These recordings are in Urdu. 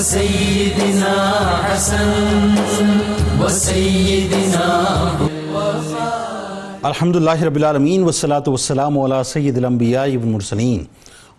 سیدنا حسن وسیدنا الحمدللہ رب العالمین والصلاة والسلام علی سید الانبیاء والمرسلین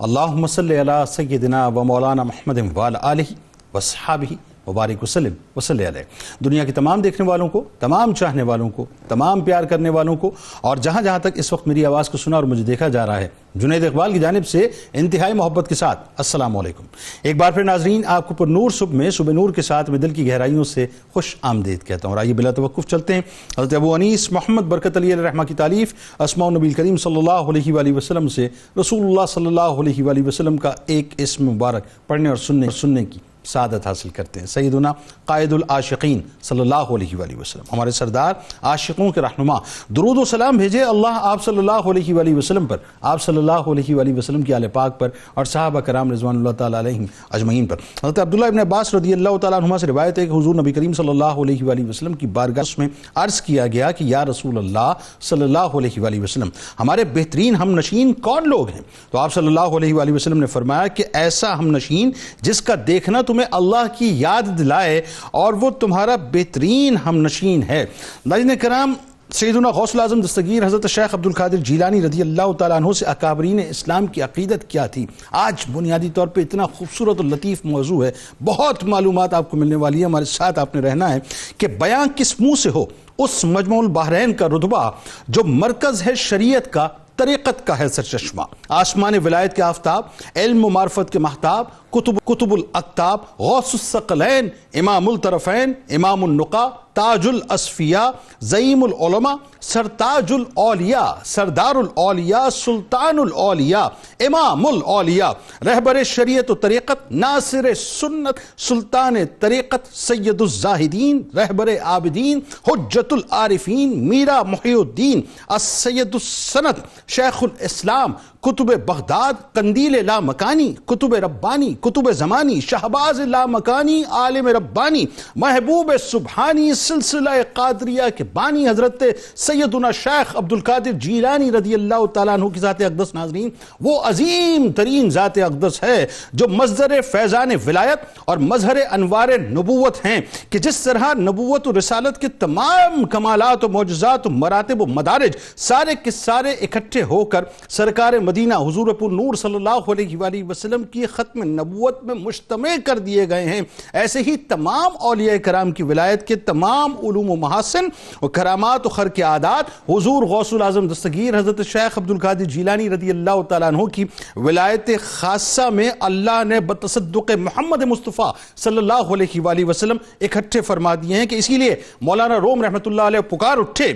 اللہم صلی علی سیدنا و مولانا محمد وعلی آلہ واصحابہ مبارک وسلم وصلی علیہ. دنیا کے تمام دیکھنے والوں کو، تمام چاہنے والوں کو، تمام پیار کرنے والوں کو، اور جہاں جہاں تک اس وقت میری آواز کو سنا اور مجھے دیکھا جا رہا ہے، جنید اقبال کی جانب سے انتہائی محبت کے ساتھ السلام علیکم. ایک بار پھر ناظرین، آپ کو پر نور صبح میں صبح نور کے ساتھ میں دل کی گہرائیوں سے خوش آمدید کہتا ہوں. اور آئیے بلا توقف چلتے ہیں حضرت ابو انیس محمد برکت علی علیہ رحمہ کی تالیف اسماء النبی کریم صلی اللہ علیہ وآلہ وسلم سے رسول اللہ صلی اللہ علیہ وآلہ وسلم کا ایک اسم مبارک پڑھنے اور سننے کی سعادت حاصل کرتے ہیں. سیدنا قائد العاشقین صلی اللہ علیہ وآلہ وسلم، ہمارے سردار، عاشقوں کے رہنما، درود و سلام بھیجے اللہ آپ صلی اللہ علیہ وآلہ وسلم پر، آپ صلی اللہ علیہ وآلہ وسلم کی آل پاک پر اور صحابہ کرام رضوان اللہ تعالیٰ علیہم اجمعین پر. حضرت عبداللہ ابن عباس رضی اللہ تعالیٰ عنہما سے روایت ہے کہ حضور نبی کریم صلی اللہ علیہ وآلہ وسلم کی بارگاہ میں عرض کیا گیا کہ یا رسول اللہ صلی اللہ علیہ وآلہ وسلم، ہمارے بہترین ہم نشین کون لوگ ہیں؟ تو آپ صلی اللہ علیہ وآلہ وسلم نے فرمایا کہ ایسا ہم نشین جس کا دیکھنا تمہیں اللہ کی یاد دلائے اور وہ تمہارا بہترین ہم نشین ہے. ناظرین کرام، سیدنا غوث العظم دستگیر حضرت شیخ عبدالقادر جیلانی رضی اللہ تعالیٰ عنہ سے اکابرین اسلام کی عقیدت کیا تھی، آج بنیادی طور پہ اتنا خوبصورت اور لطیف موضوع ہے، بہت معلومات آپ کو ملنے والی ہے. ہمارے ساتھ آپ نے رہنا ہے کہ بیان کس منہ سے ہو اس مجمع البحرین کا رتبہ جو مرکز ہے شریعت کا، طریقت کا ہے سرچشمہ، آسمان ولایت کے آفتاب، علم و معرفت کے مہتاب، کتب الاکتاب، غوث الثقلین، امام الطرفین، امام النقا، تاج الاصفیاء، زعیم العلماء، سرتاج الاولیاء، سردار الاولیاء، سلطان الاولیاء، امام الاولیاء، رہبر شریعت و طریقت، ناصر سنت، سلطان طریقت، سید الزاہدین، رہبر عابدین، حجت العارفین، میرا محی الدین، السید السند، شیخ الاسلام، کتب بغداد، قندیل لامکانی، کتب ربانی، کتب زمانی، شہباز لامکانی، عالم ربانی، محبوب سبحانی، سلسلہ قادریہ کے بانی حضرت سیدنا شیخ عبدالقادر جیلانی رضی اللہ تعالیٰ عنہ کی ذات اقدس. ناظرین، وہ عظیم ترین ذات اقدس ہے جو مصدر فیضان ولایت اور مظہر انوار نبوت ہیں، کہ جس طرح نبوت و رسالت کے تمام کمالات و معجزات و مراتب و مدارج سارے کے سارے اکٹھے ہو کر سرکار مدینہ حضور پر نور صلی اللہ علیہ وآلہ وسلم کی ختم نبوت میں مجتمع کر دیے گئے ہیں، ایسے ہی تمام اولیاء کرام کی ولایت کے تمام علوم و محاسن و کرامات و خرق عادات حضور غوث العظم دستگیر حضرت شیخ عبدالقادر جیلانی رضی اللہ تعالیٰ عنہ کی ولایت خاصہ میں اللہ نے بتصدق محمد مصطفیٰ صلی اللہ علیہ وآلہ وسلم اکٹھے فرما دیے ہیں، کہ اسی لیے مولانا روم رحمۃ اللہ علیہ پکار اٹھے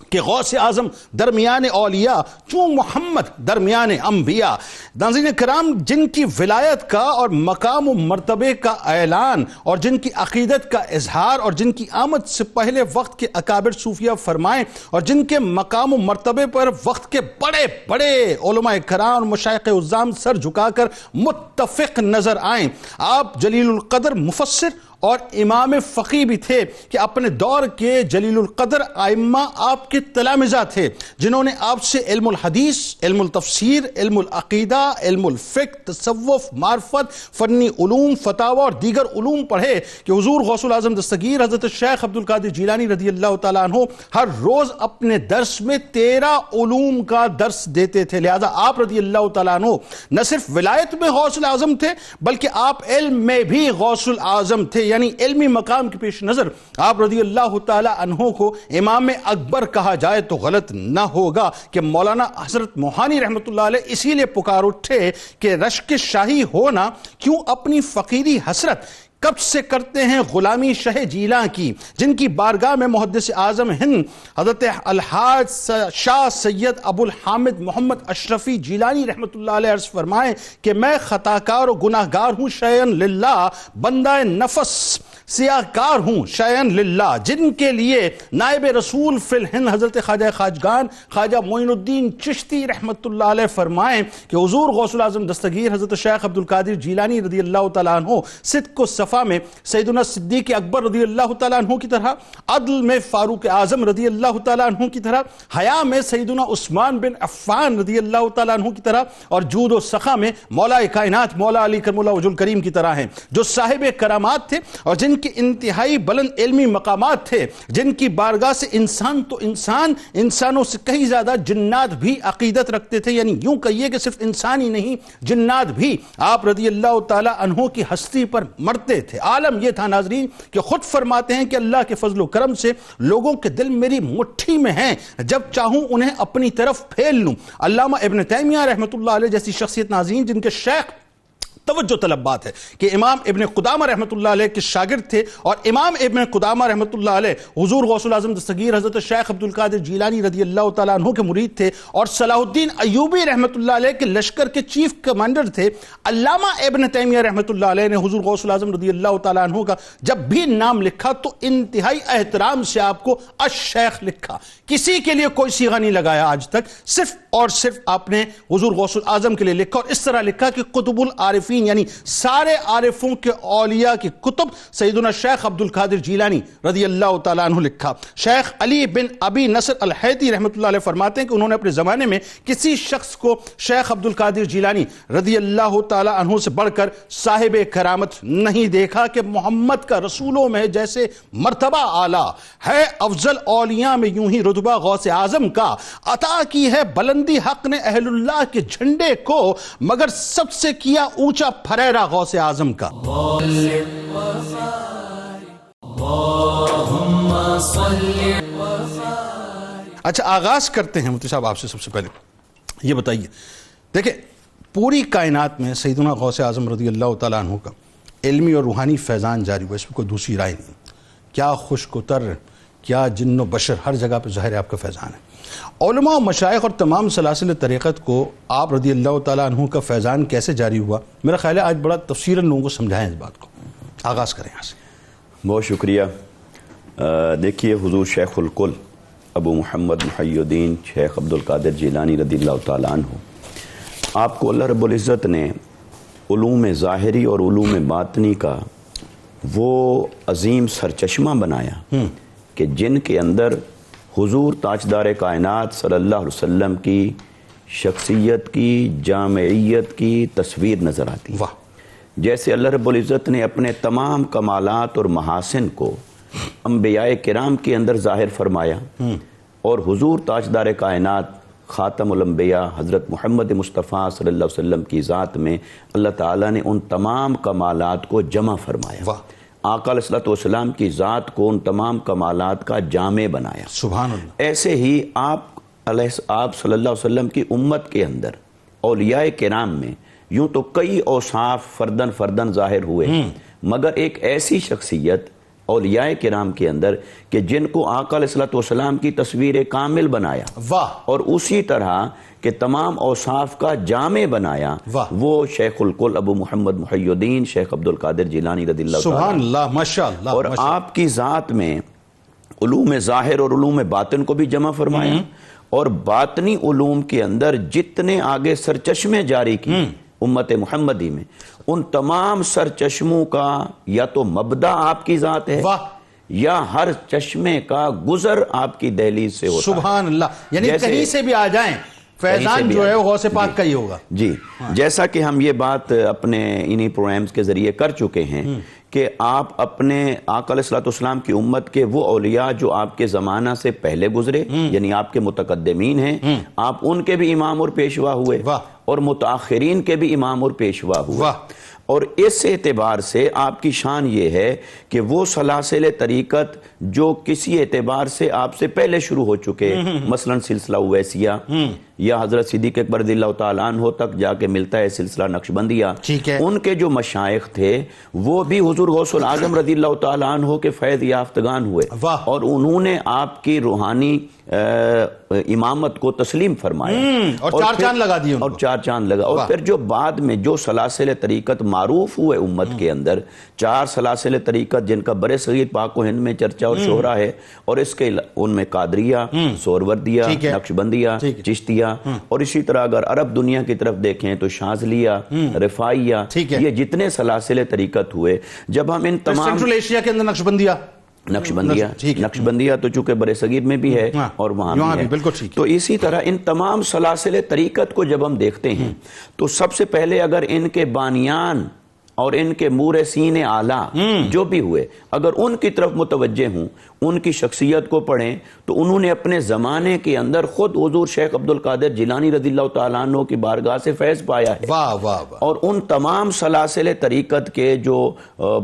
کہ غوث اعظم درمیان اولیاء چون محمد درمیان انبیاء. ناظرین کرام، جن کی ولایت کا اور مقام و مرتبے کا اعلان اور جن کی عقیدت کا اظہار اور جن کی آمد سے پہلے وقت کے اکابر صوفیہ فرمائیں اور جن کے مقام و مرتبے پر وقت کے بڑے بڑے علماء کرام مشائخ عظام سر جھکا کر متفق نظر آئیں. آپ جلیل القدر مفسر اور امام فقی بھی تھے، کہ اپنے دور کے جلیل القدر ائمہ آپ کے تلامذہ تھے، جنہوں نے آپ سے علم الحدیث، علم التفسیر، علم العقیدہ، علم الفقہ، تصوف، معرفت، فنی علوم، فتاوی اور دیگر علوم پڑھے. کہ حضور غوث العظم دستگیر حضرت شیخ عبدالقادر جیلانی رضی اللہ تعالیٰ عنہ ہر روز اپنے درس میں 13 علوم کا درس دیتے تھے. لہذا آپ رضی اللہ تعالیٰ عنہ نہ صرف ولایت میں غوث العظم تھے بلکہ آپ علم میں بھی غوث العظم تھے، یعنی علمی مقام کے پیش نظر آپ رضی اللہ تعالی عنہ کو امام اکبر کہا جائے تو غلط نہ ہوگا. کہ مولانا حضرت موہانی رحمۃ اللہ علیہ اسی لیے پکار اٹھے کہ رشک شاہی ہونا کیوں اپنی فقیری حسرت کب سے کرتے ہیں غلامی شہ جیلاں کی، جن کی بارگاہ میں محدث اعظم ہند حضرت الحاج شاہ سید ابو الحامد محمد اشرفی جیلانی رحمۃ اللہ علیہ عرض فرمائیں کہ میں خطاکار و گناہگار ہوں، شیئن للہ، بندہ نفس سیاہکار ہوں شیئن للہ، جن کے لیے نائب رسول فی الہند حضرت خواجہ خواجگان خواجہ معین الدین چشتی رحمت اللہ علیہ فرمائیں کہ حضور غوث الاعظم دستگیر حضرت شیخ عبد القادر جیلانی رضی اللہ تعالیٰ عنہ صدق و صفا میں سیدنا صدیق اکبر رضی اللہ تعالیٰ عنہ کی طرح، عدل میں فاروق اعظم رضی اللہ تعالیٰ عنہ کی طرح، حیا میں سیدنا عثمان بن عفان رضی اللہ تعالیٰ عنہ کی طرح، اور جود و سخا میں مولا کائنات مولا علی کرم اللہ وجہ الکریم کی طرح ہیں، جو صاحب کرامات تھے اور جن کے انتہائی بلند علمی مقامات تھے، جن کی بارگاہ سے انسان تو انسان، انسانوں سے کہیں زیادہ جنات بھی عقیدت رکھتے تھے، یعنی یوں کہیے کہ صرف انسان ہی نہیں جنات بھی آپ رضی اللہ تعالیٰ عنہ کی ہستی پر مرتے تھے۔ عالم یہ تھا ناظرین کہ خود فرماتے ہیں کہ اللہ کے فضل و کرم سے لوگوں کے دل میری مٹھی میں ہیں، جب چاہوں انہیں اپنی طرف پھیل لوں۔ علامہ ابن تیمیہ رحمت اللہ علیہ جیسی شخصیت ناظرین جن کے شیخ توجہ طلب بات ہے کہ امام ابن قدامہ رحمت اللہ علیہ کے شاگرد تھے، اور امام ابن قدامہ رحمت اللہ علیہ حضور غوث الاعظم دستگیر حضرت شیخ عبد القادر جیلانی رضی اللہ تعالیٰ عنہ کے مرید تھے، اور صلاح الدین ایوبی رحمت اللہ علیہ کے لشکر کے چیف کمانڈر تھے۔ علامہ ابن تیمیہ رحمت اللہ علیہ نے حضور غوث الاعظم رضی اللہ تعالیٰ عنہ کا جب بھی نام لکھا تو انتہائی احترام سے آپ کو الشیخ لکھا، کسی کے لیے کوئی صیغہ نہیں لگایا آج تک، صرف اور صرف آپ نے حضور غوث الاعظم کے لیے لکھا، اور اس طرح لکھا کہ قطب العارفین یعنی سارے عارفوں کے اولیاء کی کتب سیدنا شیخ عبد القادر جیلانی رضی اللہ تعالیٰ عنہ لکھا۔ شیخ علی بن ابی نصر الحیتی رحمت اللہ علیہ فرماتے ہیں کہ انہوں نے اپنے زمانے میں کسی شخص کو شیخ عبد القادر جیلانی رضی اللہ تعالیٰ عنہ سے بڑھ کر صاحب کرامت نہیں دیکھا کہ محمد کا رسولوں میں جیسے مرتبہ اعلیٰ ہے، افضل اولیاء میں یوں ہی رتبہ غوث اعظم کا، عطا کی ہے بلندی حق نے اہل اللہ کے جھنڈے کو، مگر سب سے کیا اونچا پھریرا غوث اعظم کا۔ اچھا آغاز کرتے ہیں مفتی صاحب آپ سے، سب سے پہلے یہ بتائیے، دیکھیں پوری کائنات میں سیدنا غوث اعظم رضی اللہ تعالیٰ عنہ کا علمی اور روحانی فیضان جاری ہوا، اس میں کوئی دوسری رائے نہیں، کیا خشک و تر، کیا جن و بشر، ہر جگہ پہ ظاہر ہے آپ کا فیضان ہے۔ علماء و مشائخ اور تمام سلاسل طریقت کو آپ رضی اللہ تعالیٰ عنہ کا فیضان کیسے جاری ہوا، میرا خیال ہے آج بڑا تفصیلاً لوگوں کو سمجھائیں اس بات کو، آغاز کریں یہاں سے۔ بہت شکریہ۔ دیکھیے حضور شیخ الکل ابو محمد محی الدین شیخ عبد القادر جیلانی رضی اللہ تعالیٰ عنہ، آپ کو اللہ رب العزت نے علوم ظاہری اور علوم باطنی کا وہ عظیم سرچشمہ بنایا کہ جن کے اندر حضور تاجدار کائنات صلی اللہ علیہ وسلم کی شخصیت کی جامعیت کی تصویر نظر آتی ہے۔ جیسے اللہ رب العزت نے اپنے تمام کمالات اور محاسن کو انبیاء کرام کے اندر ظاہر فرمایا، اور حضور تاجدار کائنات خاتم الانبیاء حضرت محمد مصطفیٰ صلی اللہ علیہ وسلم کی ذات میں اللہ تعالیٰ نے ان تمام کمالات کو جمع فرمایا، آقا علیہ السلام کی ذات کو ان تمام کمالات کا جامع بنایا۔ سبحان اللہ۔ ایسے ہی آپ صلی اللہ علیہ وسلم کی امت کے اندر اولیاء کرام میں یوں تو کئی اوصاف فردن فردن ظاہر ہوئے، مگر ایک ایسی شخصیت اولیاء کرام کے اندر کہ جن کو آقا علیہ السلام کی تصویر کامل بنایا، اور اسی طرح کہ تمام اوصاف کا جامع بنایا، وہ شیخ الکل ابو محمد محی الدین شیخ عبد القادر جیلانی رضی اللہ تعالیٰ سبحان اللہ، ماشاءاللہ۔ اور آپ کی ذات میں علوم ظاہر اور علوم باطن کو بھی جمع فرمایا، اور باطنی علوم کے اندر جتنے آگے سرچشمے جاری کی امت محمدی میں، ان تمام سرچشموں کا یا تو مبدا آپ کی ذات ہے، یا ہر چشمے کا گزر آپ کی دہلیز سے ہوتا ہے۔ سبحان اللہ، یعنی کہیں سے بھی آ جائیں فیضان جو ہے وہ غوث پاک کا ہی ہوگا۔ جی، جیسا کہ ہم یہ بات اپنے انہی پروگرامز کے ذریعے کر چکے ہیں کہ آپ اپنے آقا علیہ السلام کی امت کے وہ اولیاء جو آپ کے زمانہ سے پہلے گزرے، یعنی آپ کے متقدمین ہیں، آپ ان کے بھی امام اور پیشوا ہوئے، اور متاخرین کے بھی امام اور پیشوا ہوئے، اور اس اعتبار سے آپ کی شان یہ ہے کہ وہ سلاسل طریقت جو کسی اعتبار سے آپ سے پہلے شروع ہو چکے، مثلا سلسلہ اویسیہ یا حضرت صدیق اکبر رضی اللہ تعالیٰ عنہ تک جا کے ملتا ہے سلسلہ نقشبندیہ. ان کے جو مشائخ تھے وہ بھی حضور غوث العظم رضی اللہ تعالیٰ عنہ کے فیض یافتگان ہوئے اور انہوں نے آپ کی روحانی امامت کو تسلیم فرمایا اور چار چاند لگا دیے اور چار چاند لگا. اور پھر جو بعد میں جو سلاسل طریقت معروف ہوئے امت کے اندر، 4 سلاسل طریقت جن کا برے صغیر پاک و ہند میں چرچا اور شہرہ ہے، اور اس کے ان میں قادریہ، سہروردیہ، نقشبندیہ، چشتیہ، اور اسی طرح اگر عرب دنیا کی طرف دیکھیں تو شاذلیہ، رفاعیہ، یہ جتنے سلاسل طریقت ہوئے، جب ہم ان تمام سنٹرل ایشیا کے اندر نقشبندیہ تو چونکہ برے صغیر میں بھی ہے اور وہاں بھی ہے. تو اسی طرح ان تمام سلاسل طریقت کو جب ہم دیکھتے ہیں تو سب سے پہلے اگر ان کے بانیان اور ان کے مورثین اعلیٰ جو بھی ہوئے اگر ان کی طرف متوجہ ہوں، ان کی شخصیت کو پڑھیں، تو انہوں نے اپنے زمانے کے اندر خود حضور شیخ عبد القادر جیلانی رضی اللہ تعالیٰ عنہ کی بارگاہ سے فیض پایا ہے. اور ان تمام سلاسل طریقت کے جو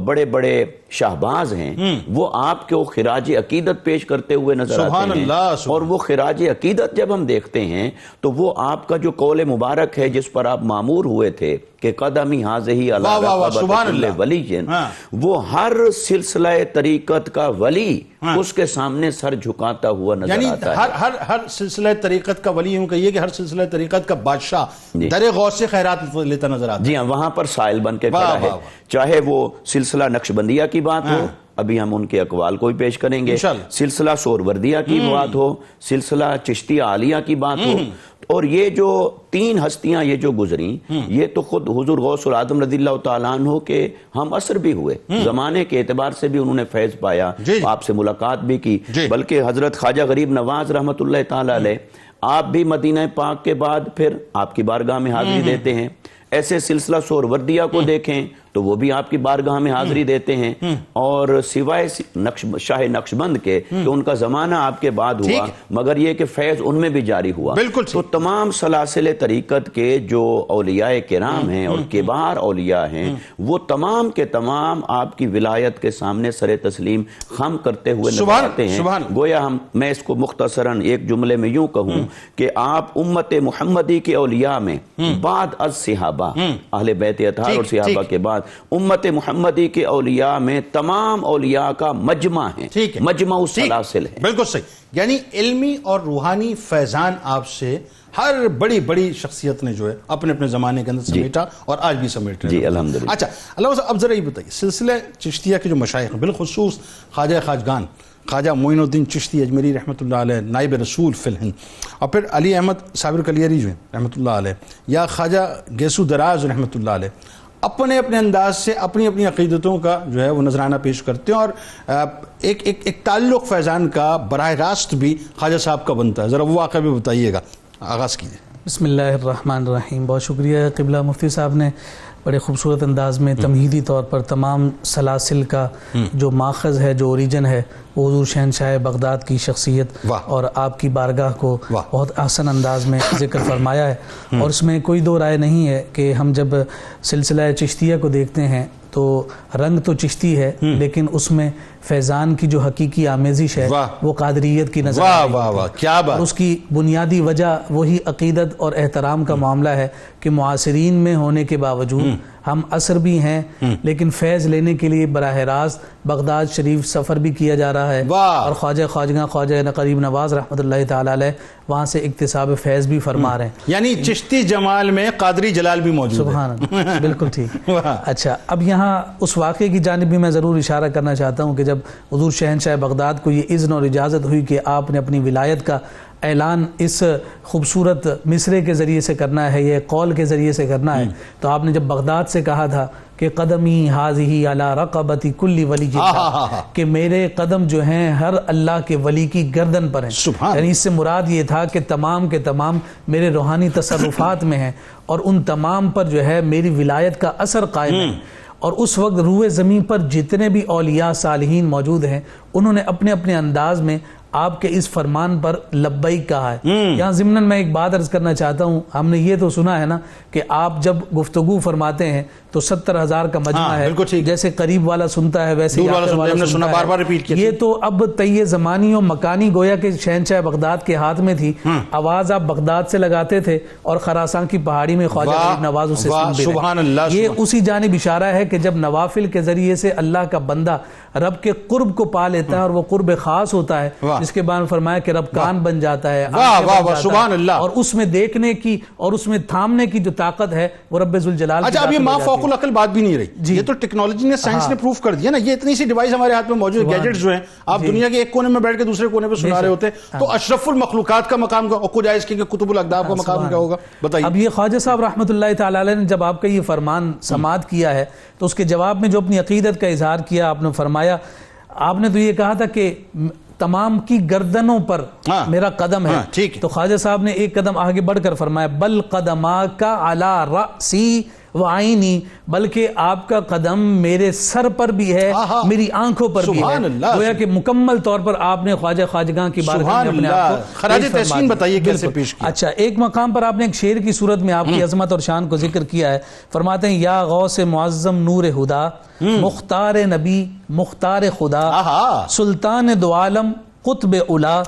بڑے بڑے شہباز ہیں وہ آپ کو خراج عقیدت پیش کرتے ہوئے نظر آتے ہیں. اور وہ خراج عقیدت جب ہم دیکھتے ہیں تو وہ آپ کا جو قول مبارک ہے جس پر آپ معمور ہوئے تھے کہ قدمی حاضہی علی رقبۃ کل ولی، وہ ہر سلسلہ طریقت کا ولی اس کے سامنے سر جھکاتا ہوا نظر آتا ہے. ہر سلسلہ طریقت کا ولی یوں کہیے کہ ہر سلسلہ طریقت کا بادشاہ در غوث سے خیرات لیتا نظر آتا ہے. جی ہاں، وہاں پر سائل بن کے کھڑا ہے. چاہے وہ سلسلہ نقشبندیہ کی بات ہو، ابھی ہم ان کے اقوال کو بھی پیش کریں گے، سلسلہ سہروردیہ کی بات ہو، سلسلہ چشتیہ عالیہ کی بات ہو، اور یہ جو 3 ہستیاں یہ جو گزریں یہ تو خود حضور غوث العظم رضی اللہ تعالیٰ عنہ کے ہم عصر بھی ہوئے، زمانے کے اعتبار سے بھی انہوں نے فیض پایا، آپ سے ملاقات بھی کی. بلکہ حضرت خواجہ غریب نواز رحمۃ اللہ تعالیٰ علیہ آپ بھی مدینہ پاک کے بعد پھر آپ کی بارگاہ میں حاضری دیتے ہیں. ایسے سلسلہ سہروردیہ کو دیکھیں تو وہ بھی آپ کی بارگاہ میں حاضری دیتے ہیں. اور سوائے شاہ نقشبند کے کہ ان کا زمانہ آپ کے بعد ہوا، مگر یہ کہ فیض ان میں بھی جاری ہوا. تو تمام سلاسل طریقت کے جو اولیاء کرام ہیں اور کبار اولیاء ہیں وہ تمام کے تمام آپ کی ولایت کے سامنے سر تسلیم خم کرتے ہوئے نظر آتے ہیں. گویا میں اس کو مختصراً ایک جملے میں یوں کہوں کہ آپ امت محمدی کے اولیاء میں بعد از صحابہ، اہل بیت اطہار اور صحابہ کے بعد امت محمدی کے اولیاء میں تمام اولیاء کا مجمع ہے، مجمع السلاسل ہے. بالکل صحیح. یعنی علمی اور روحانی فیضان آپ سے ہر بڑی بڑی شخصیت نے جو ہے اپنے اپنے زمانے کے اندر سمیٹا اور آج بھی سمیٹ رہے ہیں. جی الحمدللہ. اچھا اللہ صاحب، اب ذرا یہ بتائیے سلسلہ چشتیہ کے جو مشائخ ہیں، بالخصوص خواجہ خواجگان خواجہ معین الدین چشتی اجمیری رحمۃ اللہ علیہ، نائب رسول فی الہند، اور پھر علی احمد صابر کلیری جو ہیں رحمۃ اللہ علیہ، یا خواجہ گیسو دراز رحمۃ اللہ علیہ، اپنے اپنے انداز سے اپنی اپنی عقیدتوں کا جو ہے وہ نذرانہ پیش کرتے ہیں، اور ایک تعلق فیضان کا براہ راست بھی خواجہ صاحب کا بنتا ہے. ذرا وہ واقعہ بھی بتائیے گا، آغاز کیجیے. بسم اللہ الرحمن الرحیم. بہت شکریہ قبلہ مفتی صاحب نے بڑے خوبصورت انداز میں تمہیدی طور پر تمام سلاسل کا جو ماخذ ہے، جو اوریجن ہے، وہ حضور شہنشاہ بغداد کی شخصیت اور آپ کی بارگاہ کو بہت احسن انداز میں ذکر فرمایا ہے. اور اس میں کوئی دو رائے نہیں ہے کہ ہم جب سلسلہ چشتیہ کو دیکھتے ہیں تو رنگ تو چشتی ہے، لیکن اس میں فیضان کی جو حقیقی آمیزش ہے وہ قادریت کی نظر آتی ہے. اور اس کی بنیادی وجہ وہی عقیدت اور احترام کا معاملہ ہے کہ معاصرین میں ہونے کے باوجود ہم عصر بھی ہیں، لیکن فیض لینے کے لیے براہ راست بغداد شریف سفر بھی کیا جا رہا ہے، اور خواجہ خواجگاں خواجہ غریب نواز رحمۃ اللہ تعالیٰ علیہ وہاں سے اکتساب فیض بھی فرما رہے ہیں. یعنی چشتی جمال میں قادری جلال بھی موجود ہے. سبحان اللہ، بالکل ٹھیک. اچھا، اب یہاں اس واقعے کی جانب بھی میں ضرور اشارہ کرنا چاہتا ہوں کہ جب حضور شہنشاہ بغداد کو یہ اذن اور اجازت ہوئی کہ آپ نے اپنی ولایت کا اعلان اس خوبصورت مصرے کے ذریعے سے کرنا ہے، یہ قول کے ذریعے سے کرنا ہے، تو آپ نے جب بغداد سے کہا تھا کہ قدمی حاضی علی رقبۃ کل ولی، کہ میرے قدم جو ہیں ہر اللہ کے ولی کی گردن پر ہیں. یعنی اس سے مراد یہ تھا کہ تمام کے تمام میرے روحانی تصرفات میں ہیں اور ان تمام پر جو ہے میری ولایت کا اثر قائم ہے. اور اس وقت روئے زمین پر جتنے بھی اولیاء صالحین موجود ہیں انہوں نے اپنے اپنے انداز میں آپ کے اس فرمان پر لبیک کہا ہے. یہاں ضمناً میں ایک بات عرض کرنا چاہتا ہوں, ہم نے یہ تو سنا ہے نا کہ آپ جب گفتگو فرماتے ہیں تو 70,000 کا مجمع ہے, جیسے قریب والا سنتا ہے ویسے یہ تو اب طی زمانی و مکانی گویا کہ شہنشاہ بغداد کے ہاتھ میں تھی. آواز آپ بغداد سے لگاتے تھے اور خراسان کی پہاڑی میں خواجہ غریب نواز اسے سن بھی رہے. یہ اسی جانب اشارہ ہے کہ جب نوافل کے ذریعے سے اللہ کا بندہ رب کے قرب کو پا لیتا ہے اور وہ قرب خاص ہوتا ہے, جس کے بعد فرمایا کہ رب کان بن جاتا ہے, سبحان اللہ, اور اس میں دیکھنے کی اور اس میں تھامنے کی جو طاقت ہے وہ رب ذوالجلال. اچھا, اب یہ ما فوق العقل بات بھی نہیں رہی, یہ تو ٹیکنالوجی نے, سائنس نے پروف کر دیا نا. یہ اتنی سی ڈیوائس ہمارے ہاتھ میں موجود ہے, گیجٹس جو ہیں, آپ دنیا کے ایک کونے میں بیٹھ کے دوسرے کونے پہ سنا رہے ہوتے ہیں, تو اشرف المخلوقات کا مقام اور کچھ آئے اس کے کتب الاقداب کا مقام کیا ہوگا بتائیے. اب یہ خواجہ صاحب رحمۃ اللہ تعالی علیہ نے جب آپ کا یہ فرمان سماعت کیا ہے تو اس کے جواب میں جو اپنی عقیدت کا اظہار کیا, آپ نے فرمایا, آپ نے تو یہ کہا تھا کہ تمام کی گردنوں پر میرا قدم ہے, تو خواجہ صاحب نے ایک قدم آگے بڑھ کر فرمایا بل قدماک علی رأسی وعینی, بلکہ آپ کا قدم میرے سر پر بھی ہے, میری آنکھوں پر بھی ہے. گویا کہ مکمل طور پر آپ نے خواجہ خواجگاں کی بارگاہ میں اپنے آپ کو خراج تحسین بتائیے کیسے پیش کیا. اچھا, ایک مقام پر آپ نے ایک شعر کی صورت میں آپ کی عظمت اور شان کو ذکر کیا ہے. فرماتے ہیں یا غوث معظم نور ہدا, مختار نبی مختار خدا, سلطان دو عالم قطب اولا,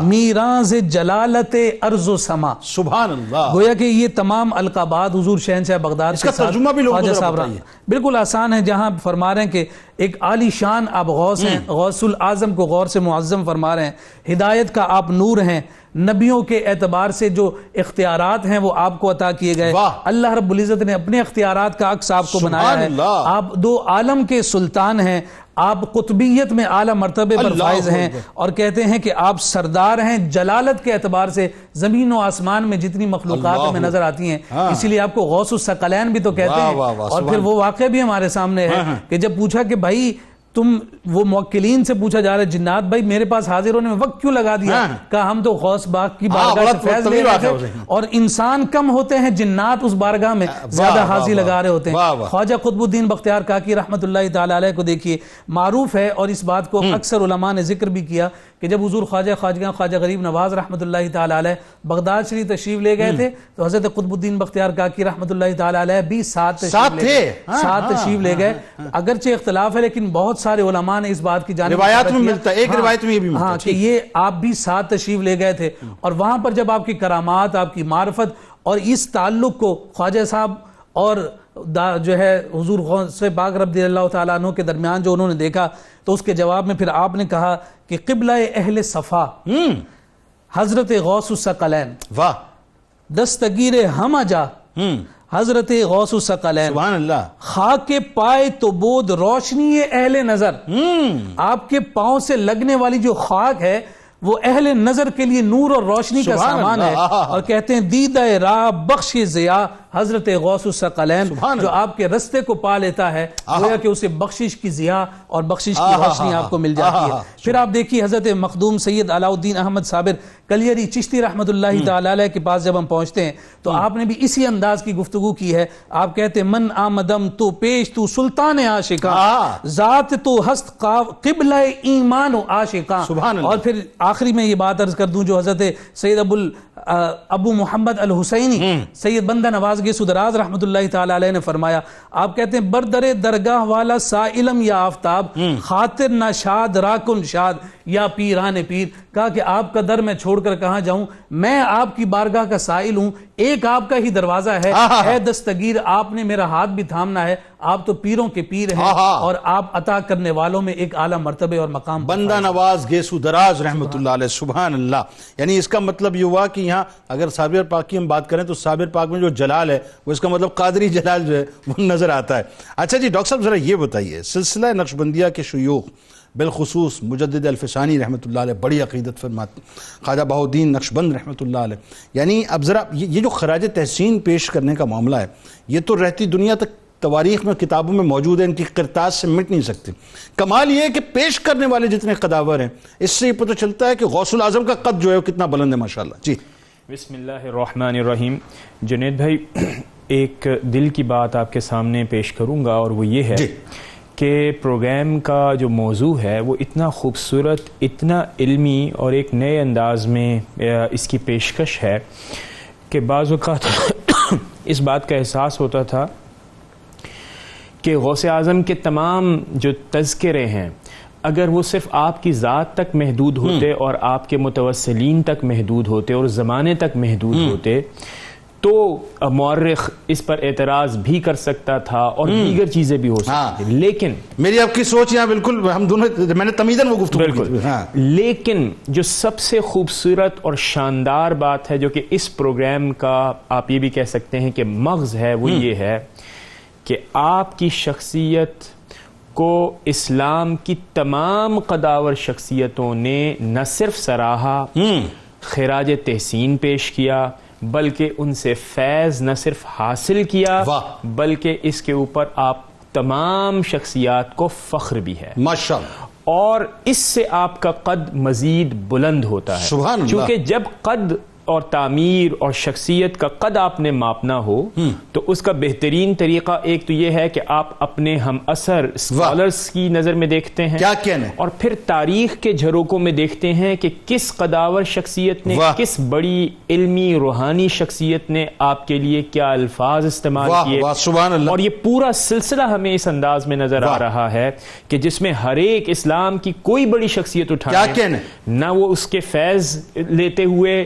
میراث جلالت ارض و سما. سبحان اللہ. گویا کہ یہ تمام القابات حضور شہنشاہ بغداد اس کا ترجمہ بھی لوگوں کو بتائیے. بالکل آسان ہے, جہاں فرما رہے ہیں کہ ایک عالی شان آپ غوث ہیں, غوث العظم کو غور سے معظم فرما رہے ہیں, ہدایت کا آپ نور ہیں, نبیوں کے اعتبار سے جو اختیارات ہیں وہ آپ کو عطا کیے گئے, اللہ رب العزت نے اپنے اختیارات کا عکس آپ کو بنایا ہے, آپ دو عالم کے سلطان ہیں, آپ قطبیت میں اعلیٰ مرتبے پر فائز ہیں, اور کہتے ہیں کہ آپ سردار ہیں جلالت کے اعتبار سے, زمین و آسمان میں جتنی مخلوقات میں نظر آتی ہیں, اسی لیے آپ کو غوث الثقلین بھی تو کہتے ہیں. اور پھر وہ واقعہ بھی ہمارے سامنے ہے کہ جب پوچھا کہ بھائی تم, وہ موکلین سے پوچھا جا رہا ہے, جنات بھائی میرے پاس حاضر ہونے میں وقت کیوں لگا دیا, کہا ہم تو غوث باغ کی بارگاہ سے فیض لے رہے تھے, اور انسان کم ہوتے ہیں, جنات اس بارگاہ میں زیادہ حاضری لگا رہے ہوتے ہیں. خواجہ قطب الدین بختیار کاکی رحمت اللہ تعالی علیہ کو دیکھیے, معروف ہے اور اس بات کو اکثر علماء نے ذکر بھی کیا کہ جب حضور خواجہ خواجگاں خواجہ غریب نواز رحمت اللہ تعالی علیہ بغداد شریف تشریف لے گئے تھے, تو حضرت قطب الدین بختیار کاکی رحمت اللہ تعالی علیہ بھی ساتھ تشریف لے گئے. اگرچہ اختلاف ہے لیکن بہت سارے علماء نے اس بات کی جانب روایات میں ملتا ہے, ایک روایت میں یہ بھی ملتا ہے کہ یہ آپ بھی ساتھ تشریف لے گئے تھے, اور وہاں پر جب آپ کی کرامات, آپ کی معرفت اور اس تعلق کو خواجہ صاحب اور جو ہے حضور غوث پاک رضی اللہ تعالیٰ عنہ کے درمیان جو انہوں نے دیکھا, تو اس کے جواب میں پھر آپ نے کہا کہ قبلہ اہل صفا حضرت غوث الثقلین, دستگیر ہم جا حضرت غوث الثقلین, سبحان اللہ, خاک پائے تو بود روشنی اہل نظر. آپ کے پاؤں سے لگنے والی جو خاک ہے وہ اہل نظر کے لیے نور اور روشنی کا سامان ہے, اور کہتے ہیں دیدہ راہ بخش ضیاء حضرت غوث الثقلین, جو آپ کے رستے کو پا لیتا ہے گویا کہ اسے بخشش کی ضیاء اور بخشش کی روشنی آپ کو مل جاتی ہے. پھر آپ دیکھیے حضرت مخدوم سید علاء الدین احمد صابر کلیری چشتی رحمت اللہ تعالی علیہ کے پاس جب ہم پہنچتے ہیں تو آپ نے بھی اسی انداز کی گفتگو کی ہے. آپ کہتے ہیں من آمدم تو پیش تو سلطان عاشقاں, ذات تو ہست قبلہ ایمان و عاشقاں. اور پھر آخری میں یہ بات عرض کر دوں جو حضرت سید ابو محمد الحسینی سید بندہ نواز گیسو دراز رحمت اللہ تعالی علیہ نے فرمایا, آپ کہتے ہیں بردر درگاہ والا سائلم یا آفتاب, خاطر نہ شاد راکن شاد یا پیران پیر. کہا کہ آپ کا در میں چھوڑ کر کہاں جاؤں, میں آپ کی بارگاہ کا سائل ہوں, ایک آپ کا ہی دروازہ ہے, اے دستگیر آپ نے میرا ہاتھ بھی تھامنا ہے, آپ تو پیروں کے پیر ہیں, اور آپ عطا کرنے والوں میں ایک اعلیٰ مرتبے اور مقام. بندہ نواز گیسو دراز رحمت اللہ علیہ, سبحان اللہ. یعنی اس کا مطلب یہ ہوا کہ یہاں اگر صابر پاک کی ہم بات کریں تو صابر پاک میں جو جلال ہے وہ اس کا مطلب قادری جلال جو ہے وہ نظر آتا ہے. اچھا جی ڈاکٹر صاحب ذرا یہ بتائیے, سلسلہ نقشبندیہ کے شیوخ بالخصوص مجدد الفسانی رحمت اللہ علیہ بڑی عقیدت فرماتے, خواجہ بہاؤالدین نقشبند رحمت اللہ علیہ, یعنی اب ذرا یہ جو خراج تحسین پیش کرنے کا معاملہ ہے یہ تو رہتی دنیا تک تواریخ میں کتابوں میں موجود ہے, ان کی کرتاز سے مٹ نہیں سکتی. کمال یہ ہے کہ پیش کرنے والے جتنے قداور ہیں اس سے یہ پتہ چلتا ہے کہ غوث العظم کا قد جو ہے وہ کتنا بلند ہے ماشاءاللہ. جی بسم اللہ الرحمن الرحیم. جنید بھائی ایک دل کی بات آپ کے سامنے پیش کروں گا, اور وہ یہ ہے کہ پروگرام کا جو موضوع ہے وہ اتنا خوبصورت، اتنا علمی اور ایک نئے انداز میں اس کی پیشکش ہے کہ بعض اوقات اس بات کا احساس ہوتا تھا کہ غوث اعظم کے تمام جو تذکرے ہیں اگر وہ صرف آپ کی ذات تک محدود ہوتے اور آپ کے متوسلین تک محدود ہوتے اور زمانے تک محدود ہوتے تو مورخ اس پر اعتراض بھی کر سکتا تھا اور دیگر چیزیں بھی ہو سکتی تھیں، لیکن میری آپ کی سوچ یہاں بالکل ہم دونوں، میں نے تمیزن وہ گفتگو کی تھی، لیکن جو سب سے خوبصورت اور شاندار بات ہے جو کہ اس پروگرام کا آپ یہ بھی کہہ سکتے ہیں کہ مغز ہے، وہ یہ ہے کہ آپ کی شخصیت کو اسلام کی تمام قداور شخصیتوں نے نہ صرف سراہا، خراج تحسین پیش کیا، بلکہ ان سے فیض نہ صرف حاصل کیا بلکہ اس کے اوپر آپ تمام شخصیات کو فخر بھی ہے ماشاءاللہ، اور اس سے آپ کا قد مزید بلند ہوتا ہے، سبحان اللہ، چونکہ جب قد اور تعمیر اور شخصیت کا قد آپ نے ماپنا ہو تو اس کا بہترین طریقہ ایک تو یہ ہے کہ آپ اپنے ہم اثر اسکالرز کی نظر میں دیکھتے ہیں، کیا کہنے، اور پھر تاریخ کے جھروکوں میں دیکھتے ہیں کہ کس قداور شخصیت نے، کس بڑی علمی روحانی شخصیت نے آپ کے لیے کیا الفاظ استعمال کیے، سبحان اللہ، اور یہ پورا سلسلہ ہمیں اس انداز میں نظر آ رہا ہے کہ جس میں ہر ایک اسلام کی کوئی بڑی شخصیت اٹھائے نہ وہ اس کے فیض لیتے ہوئے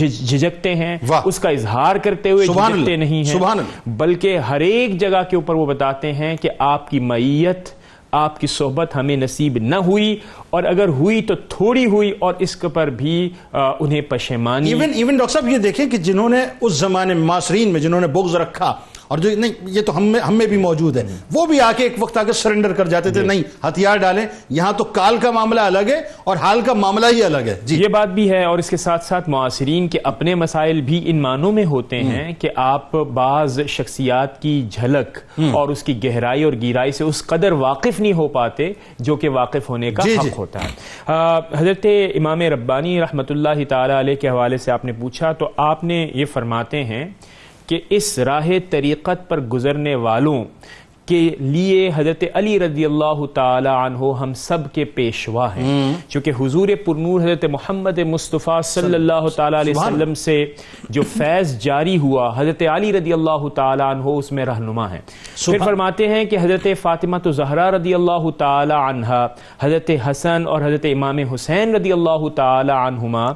جھجکتے ہیں، اس کا اظہار کرتے ہوئے جھجکتے نہیں ہیں، بلکہ ہر ایک جگہ کے اوپر وہ بتاتے ہیں کہ آپ کی معیت، آپ کی صحبت ہمیں نصیب نہ ہوئی، اور اگر ہوئی تو تھوڑی ہوئی، اور اس کے پر بھی انہیں پشیمانی۔ ایون ڈاکٹر صاحب یہ دیکھیں کہ جنہوں نے اس زمانے میں معاصرین میں جنہوں نے بغض رکھا، اور جو نہیں یہ تو ہم میں بھی موجود ہے، وہ بھی آکے ایک وقت آکے سرنڈر کر جاتے تھے، نہیں ہتھیار ڈالیں، یہاں تو کال کا معاملہ الگ ہے اور حال کا معاملہ ہی الگ ہے۔ یہ بات بھی ہے، اور اس کے ساتھ ساتھ معاصرین کے اپنے مسائل بھی ان معنوں میں ہوتے ہیں کہ آپ بعض شخصیات کی جھلک اور اس کی گہرائی اور گہرائی سے اس قدر واقف نہیں ہو پاتے جو کہ واقف ہونے کا حق ہوتا ہے۔ حضرت امام ربانی رحمۃ اللہ تعالی علیہ کے حوالے سے آپ نے پوچھا تو آپ نے یہ فرماتے ہیں کہ اس راہ طریقت پر گزرنے والوں کے لیے حضرت علی رضی اللہ تعالی عنہ ہم سب کے پیشوا ہیں، چونکہ حضور پرنور حضرت محمد مصطفیٰ صلی اللہ تعالی علیہ وسلم سے جو فیض جاری ہوا، حضرت علی رضی اللہ تعالی عنہ اس میں رہنما ہیں۔ پھر فرماتے ہیں کہ حضرت فاطمہ زہرا رضی اللہ تعالی عنہا، حضرت حسن اور حضرت امام حسین رضی اللہ تعالی عنہما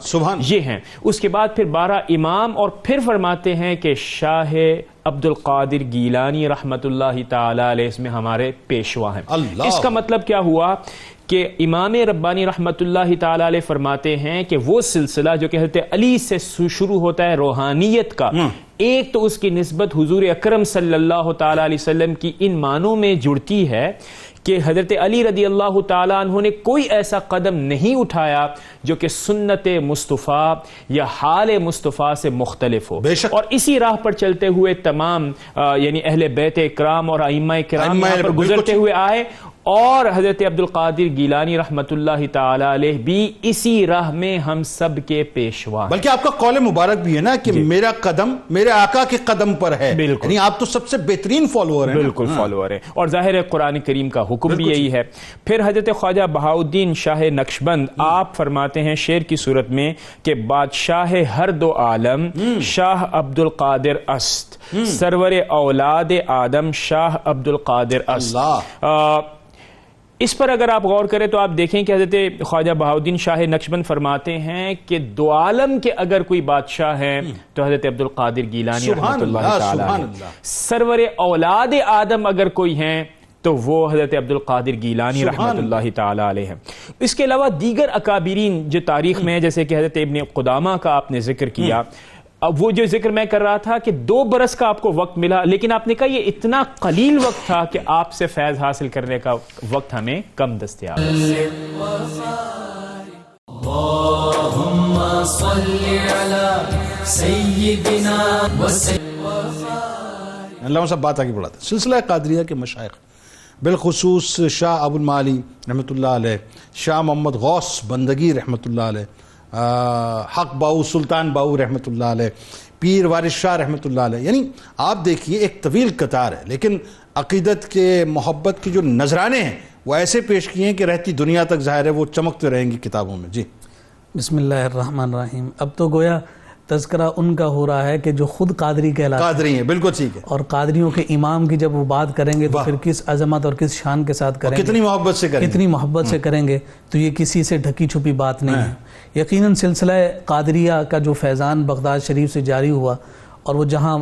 یہ ہیں، اس کے بعد پھر 12 امام، اور پھر فرماتے ہیں کہ شاہ عبد القادر گیلانی رحمت اللہ تعالی علیہ اس میں ہمارے پیشوا ہیں۔ اس کا مطلب کیا ہوا کہ امام ربانی رحمت اللہ تعالی علیہ فرماتے ہیں کہ وہ سلسلہ جو کہ حضرت علی سے شروع ہوتا ہے روحانیت کا، ایک تو اس کی نسبت حضور اکرم صلی اللہ تعالی علیہ وسلم کی ان معنوں میں جڑتی ہے کہ حضرت علی رضی اللہ تعالیٰ عنہ نے کوئی ایسا قدم نہیں اٹھایا جو کہ سنت مصطفیٰ یا حال مصطفیٰ سے مختلف ہو، اور اسی راہ پر چلتے ہوئے تمام یعنی اہل بیت اکرام اور ائمہ کرام یہاں پر گزرتے ہوئے آئے، اور حضرت عبد القادر گیلانی رحمت اللہ تعالی علیہ بھی اسی راہ میں ہم سب کے پیشوا ہیں۔ بلکہ آپ کا قول مبارک بھی ہے نا کہ میرا قدم میرے آقا کے قدم پر ہے، یعنی آپ تو سب سے بہترین فالوور ہیں۔ بالکل فالوور ہیں، اور ظاہر ہے قرآن کریم کا حکم بھی یہی ہے۔ پھر حضرت خواجہ بہاؤالدین شاہ نقشبند آپ فرماتے ہیں شعر کی صورت میں کہ بادشاہ ہر دو عالم شاہ عبد القادر است، سرور اولاد آدم شاہ عبد القادر است۔ اس پر اگر آپ غور کریں تو آپ دیکھیں کہ حضرت خواجہ بہاؤالدین شاہ نقشبند فرماتے ہیں کہ دو عالم کے اگر کوئی بادشاہ ہیں تو حضرت عبد القادر گیلانی رحمۃ اللہ تعالی علیہ، سرور اولاد آدم اگر کوئی ہیں تو وہ حضرت عبد القادر گیلانی رحمۃ اللہ تعالی علیہ ہیں۔ اس کے علاوہ دیگر اکابرین جو تاریخ میں ہیں، جیسے کہ حضرت ابن قدامہ کا آپ نے ذکر کیا، اب وہ جو ذکر میں کر رہا تھا کہ 2 برس کا آپ کو وقت ملا، لیکن آپ نے کہا یہ اتنا قلیل وقت تھا کہ آپ سے فیض حاصل کرنے کا وقت ہمیں کم دستیاب ہے۔ اللہم صلی علی سیدنا اللہ صاحب بات آگے بڑھاتے ہیں۔ سلسلہ قادریہ کے مشائخ بالخصوص شاہ ابو المعالی رحمۃ اللہ علیہ، شاہ محمد غوث بندگی رحمۃ اللہ علیہ، حق باؤ سلطان باؤ رحمۃ اللہ علیہ، پیر وارث شاہ رحمۃ اللہ علیہ، یعنی آپ دیکھیے ایک طویل قطار ہے، لیکن عقیدت کے محبت کے جو نذرانے ہیں وہ ایسے پیش کیے ہیں کہ رہتی دنیا تک ظاہر ہے وہ چمکتے رہیں گی کتابوں میں. جی بسم اللہ الرحمن الرحیم. اب تو گویا تذکرہ ان کا ہو رہا ہے کہ جو خود قادری کہلاتے ہیں. قادری ہیں، بالکل ٹھیک ہے. اور قادریوں کے امام کی جب وہ بات کریں گے تو پھر کس عظمت اور کس شان کے ساتھ کریں گے، کتنی محبت سے کریں گے، کتنی محبت سے کریں گے. تو یہ کسی سے ڈھکی چھپی بات نہیں ہے. یقیناً سلسلہ قادریہ کا جو فیضان بغداد شریف سے جاری ہوا اور وہ جہاں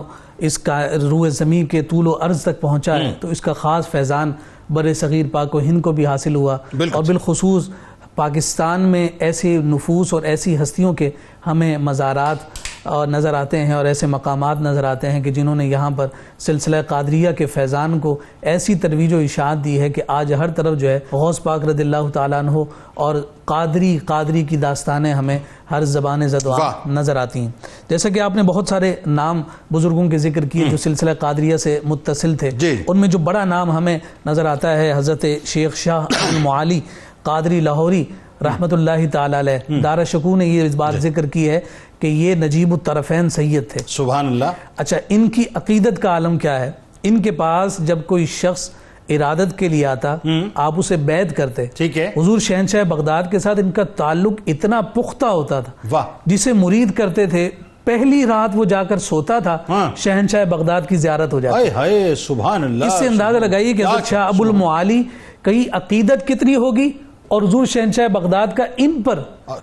اس کا روح زمین کے طول و عرض تک پہنچا ہے تو اس کا خاص فیضان بر صغیر پاک و ہند کو بھی حاصل ہوا. اور بالخصوص پاکستان میں ایسے نفوس اور ایسی ہستیوں کے ہمیں مزارات نظر آتے ہیں اور ایسے مقامات نظر آتے ہیں کہ جنہوں نے یہاں پر سلسلہ قادریہ کے فیضان کو ایسی ترویج و اشاعت دی ہے کہ آج ہر طرف جو ہے غوث پاک رضی اللہ تعالیٰ عنہ اور قادری کی داستانیں ہمیں ہر زبان زدوان نظر آتی ہیں. جیسا کہ آپ نے بہت سارے نام بزرگوں کے ذکر کیے جو سلسلہ قادریہ سے متصل تھے. ان میں جو بڑا نام ہمیں نظر آتا ہے حضرت شیخ شاہ معالی قادری لاہوری رحمت اللہ تعالی علیہ. دارا شکوہ نے یہ اس بات ذکر کی ہے کہ یہ نجیب الطرفین سید تھے. سبحان اللہ. اچھا، ان کی عقیدت کا عالم کیا ہے؟ ان کے پاس جب کوئی شخص ارادت کے لیے آتا آپ اسے بیعت کرتے. ٹھیک ہے. حضور شہنشاہ بغداد کے ساتھ ان کا تعلق اتنا پختہ ہوتا تھا. واہ. جسے مرید کرتے تھے پہلی رات وہ جا کر سوتا تھا شہنشاہ بغداد کی زیارت ہو جاتی. ہائے سبحان اللہ. اس سے اندازہ لگائیے کہ حضرت شاہ ابو المعالی کی عقیدت کتنی ہوگی اور حضور شہنشاہ بغداد کا ان پر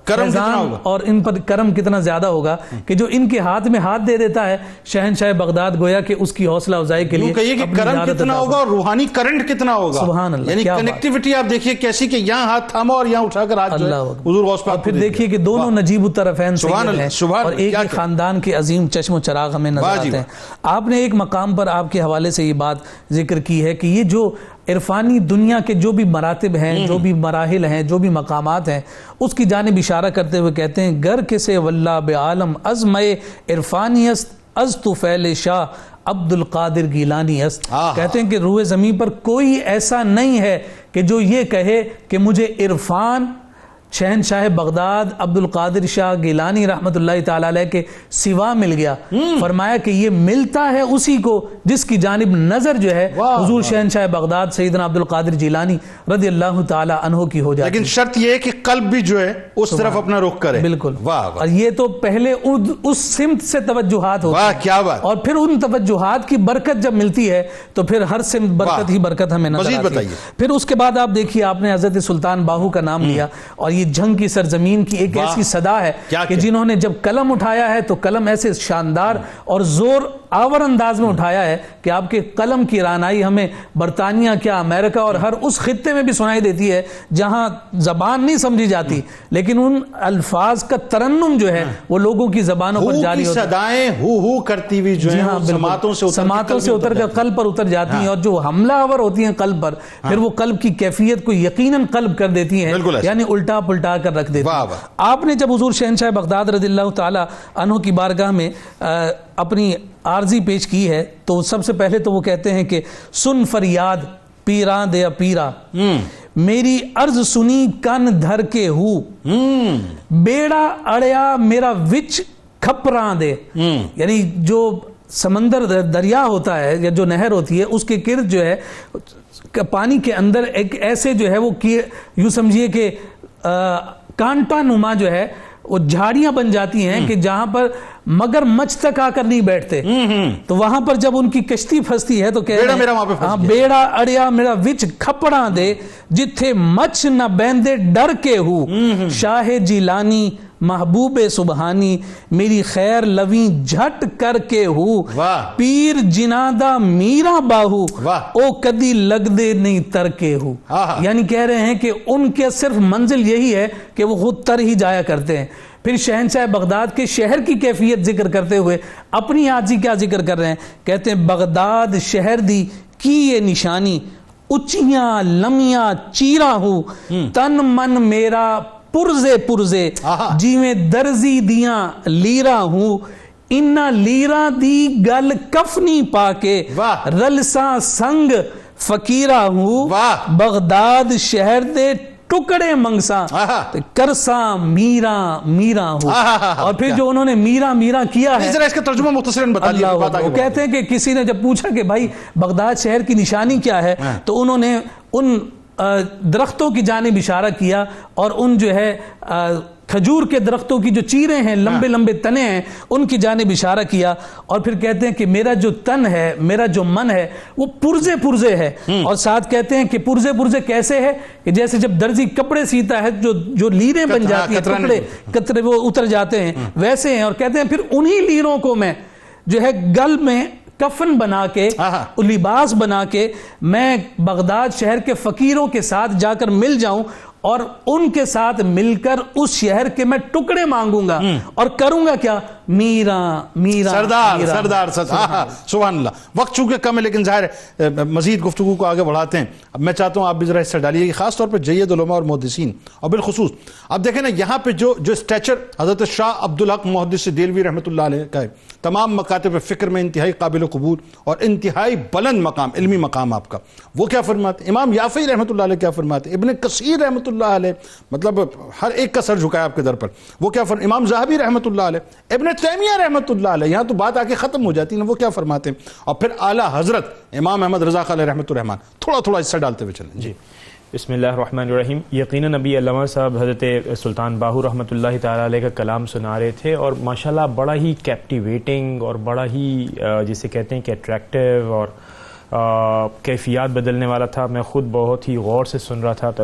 کرم کتنا ہوگا اور ان پر کرم کتنا زیادہ ہوگا کہ جو ان کے ہاتھ میں ہاتھ دے دیتا ہے شہنشاہ بغداد گویا کہ اس کی حوصلہ افزائی کے لیے کہیے کہ کرم کتنا ہوگا اور روحانی کرنٹ کتنا ہوگا. سبحان اللہ. یعنی کنیکٹیوٹی آپ دیکھیے کیسی کہ یہاں ہاتھ تھاما اور یہاں اٹھا کر ہاتھ حضور غوث پاک. پھر دیکھیے کہ دونوں نجیب الطرفین سید ہیں اور ایک ہی خاندان کے عظیم چشم و چراغ ہمیں نظر آتے ہیں. آپ نے ایک مقام پر آپ کے حوالے سے یہ بات ذکر کی ہے کہ یہ جو عرفانی دنیا کے جو بھی مراتب ہیں، جو بھی مراحل ہیں، جو بھی مقامات ہیں، اس کی جانب اشارہ کرتے ہوئے کہتے ہیں گر کسے واللہ بعالم از مئے عرفانی است از طفیل شاہ عبد القادر گیلانی است. کہتے ہیں کہ روح زمین پر کوئی ایسا نہیں ہے کہ جو یہ کہے کہ مجھے عرفان شہنشاہ بغداد عبد القادر شاہ گیلانی رحمت اللہ تعالی علیہ کے سوا مل گیا. فرمایا کہ یہ ملتا ہے اسی کو جس کی جانب نظر جو ہے حضور شہنشاہ بغداد سیدنا عبد القادر جیلانی رضی اللہ تعالی عنہ کی ہو جاتی. لیکن شرط یہ ہے کہ قلب بھی جو ہے اس طرف اپنا رخ کرے. بالکل. واہ. اور یہ تو پہلے اس سمت سے توجہات ہوتی ہیں. واہ کیا بات. اور پھر ان توجہات کی برکت جب ملتی ہے تو پھر ہر سمت برکت ہی برکت ہمیں نظر آتی ہے. پھر اس کے بعد آپ دیکھیے آپ نے حضرت سلطان باہو کا نام لیا اور یہ جنگ کی سرزمین کی ایک ایسی صدا ہے کہ جنہوں نے جب قلم اٹھایا ہے تو قلم ایسے شاندار اور زور آور انداز میں اٹھایا ہے کہ آپ کے قلم کی رانائی ہمیں برطانیہ کیا امریکہ اور ہر اس خطے میں بھی سنائی دیتی ہے جہاں زبان نہیں سمجھی جاتی لیکن ان الفاظ کا ترنم جو ہے وہ لوگوں کی زبانوں پر جاری ہوتا ہے. صدائیں ہو کرتی ہوئی جو ہیں سماعتوں سے اتر کر قلب پر اتر جاتی ہیں اور جو حملہ آور ہوتی ہیں قلب پر پھر وہ قلب کی کیفیت کو یقیناً قلب کر دیتی ہیں یعنی الٹا پلٹا کر رکھ دیتی ہیں. آپ نے جب حضور شہنشاہ بغداد رضی اللہ تعالی عنہ کی بارگاہ میں اپنی عارضی پیش کی ہے تو سب سے پہلے تو وہ کہتے ہیں کہ سن فریاد پیراں دے پیرا میری عرض سنی کن دھر کے ہو بیڑا اڑیا میرا وچ کھپراں دے. یعنی جو سمندر دریا ہوتا ہے یا جو نہر ہوتی ہے اس کے گرد جو ہے پانی کے اندر ایک ایسے جو ہے وہ یوں سمجھیے کہ کانٹا نما جو ہے وہ جھاڑیاں بن جاتی ہیں کہ جہاں پر مگر مچھ تک آ کر نہیں بیٹھتے تو وہاں پر جب ان کی کشتی پھنستی ہے تو بیڑا اڑیا میرا وچ کھپڑا دے جتھے مچھ نہ بیندے ڈر کے ہو شاہ جیلانی محبوب سبحانی میری خیر لویں جھٹ کر کے ہو پیر جنادہ میرا باہو او کدی لگ دے نہیں تر کے ہو. یعنی کہہ رہے ہیں کہ ان کے صرف منزل یہی ہے کہ وہ خود تر ہی جایا کرتے ہیں. پھر شہنشاہ بغداد کے شہر کی کیفیت ذکر کرتے ہوئے اپنی عاجزی کیا ذکر کر رہے ہیں کہتے ہیں بغداد شہر دی کی یہ نشانی اچیاں لمیاں چیرا ہو تن من میرا پرزے جی میں درزی دیاں لیرا ہوں انہا لیرا دی گل کفنی پا کے رلساں سنگ فقیرہ ہوں بغداد شہر دے ٹکڑے منگساں کرساں میرا میرا ہو. اور پھر جو انہوں نے میرا میرا کیا ہے, ذرا اس کا ترجمہ مختصراً بتا دیجیے. وہ کہتے ہیں کہ کسی نے جب پوچھا کہ بھائی بغداد شہر کی نشانی کیا ہے, تو انہوں نے ان درختوں کی جانب اشارہ کیا اور ان جو ہے کھجور کے درختوں کی جو چیریں ہیں, لمبے لمبے تنے ہیں, ان کی جانب اشارہ کیا. اور پھر کہتے ہیں کہ میرا جو تن ہے, میرا جو من ہے, وہ پرزے پرزے ہے. اور ساتھ کہتے ہیں کہ پرزے پرزے کیسے ہے, کہ جیسے جب درزی کپڑے سیتا ہے جو لیریں بن جاتی ہیں, ٹکڑے قطرے وہ اتر جاتے ہیں, ویسے ہیں. اور کہتے ہیں پھر انہی لیروں کو میں جو ہے گل میں کفن بنا کے, لباس بنا کے, میں بغداد شہر کے فقیروں کے ساتھ جا کر مل جاؤں اور ان کے ساتھ مل کر اس شہر کے میں ٹکڑے مانگوں گا اور کروں گا کیا, میرا میرا سردار سردار. سبحان اللہ. وقت چونکہ کم ہے لیکن ظاہر ہے مزید گفتگو کو آگے بڑھاتے ہیں. اب میں چاہتا ہوں آپ بھی ذرا حصہ ڈالیے, خاص طور پہ جید علماء اور محدثین, اور بالخصوص اب دیکھیں نا یہاں پہ جو اسٹیچر حضرت شاہ عبدالحق محدث دہلوی رحمۃ اللہ علیہ کا ہے, تمام مکاتب فکر میں انتہائی قابل قبول اور انتہائی بلند مقام, علمی مقام آپ کا. وہ کیا فرماتے, امام یافعی رحمۃ اللہ علیہ کیا فرماتے, ابن کثیر رحمۃ اللہ علیہ, مطلب ہر ایک کا سر جھکایا آپ کے در پر, وہ کیا فرماتے, امام ذہبی رحمۃ اللہ علیہ, ابن تیمیہ رحمۃ اللہ علیہ. یہاں تو بات آ کے ختم ہو جاتی ہے, وہ کیا فرماتے ہیں. اور پھر اعلیٰ حضرت امام احمد رضا خان علیہ رحمۃ الرحمان. تھوڑا تھوڑا حصہ ڈالتے ہوئے چلیں. جی بسم اللہ الرحمن الرحیم. یقیناً نبی علامہ صاحب حضرت سلطان باہو رحمۃ اللہ تعالیٰ علیہ کا کلام سنا رہے تھے, اور ماشاءاللہ بڑا ہی کیپٹیویٹنگ اور بڑا ہی جسے کہتے ہیں کہ اٹریکٹیو اور کیفیات بدلنے والا تھا. میں خود بہت ہی غور سے سن رہا تھا.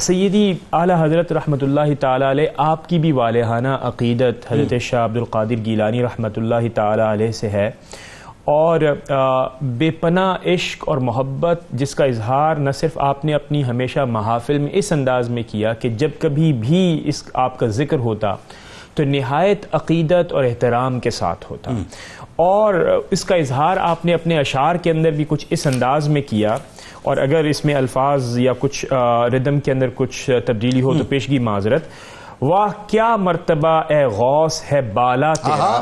سیدی اعلیٰ حضرت رحمۃ اللہ تعالیٰ علیہ, آپ کی بھی والہانہ عقیدت حضرت شاہ عبد القادر گیلانی رحمۃ اللہ تعالیٰ علیہ سے ہے, اور بے پناہ عشق اور محبت جس کا اظہار نہ صرف آپ نے اپنی ہمیشہ محافل میں اس انداز میں کیا کہ جب کبھی بھی اس آپ کا ذکر ہوتا تو نہایت عقیدت اور احترام کے ساتھ ہوتا, اور اس کا اظہار آپ نے اپنے اشعار کے اندر بھی کچھ اس انداز میں کیا. اور اگر اس میں الفاظ یا کچھ ردم کے اندر کچھ تبدیلی ہو تو پیشگی معذرت. واہ کیا مرتبہ اے غوث ہے بالا تیرا,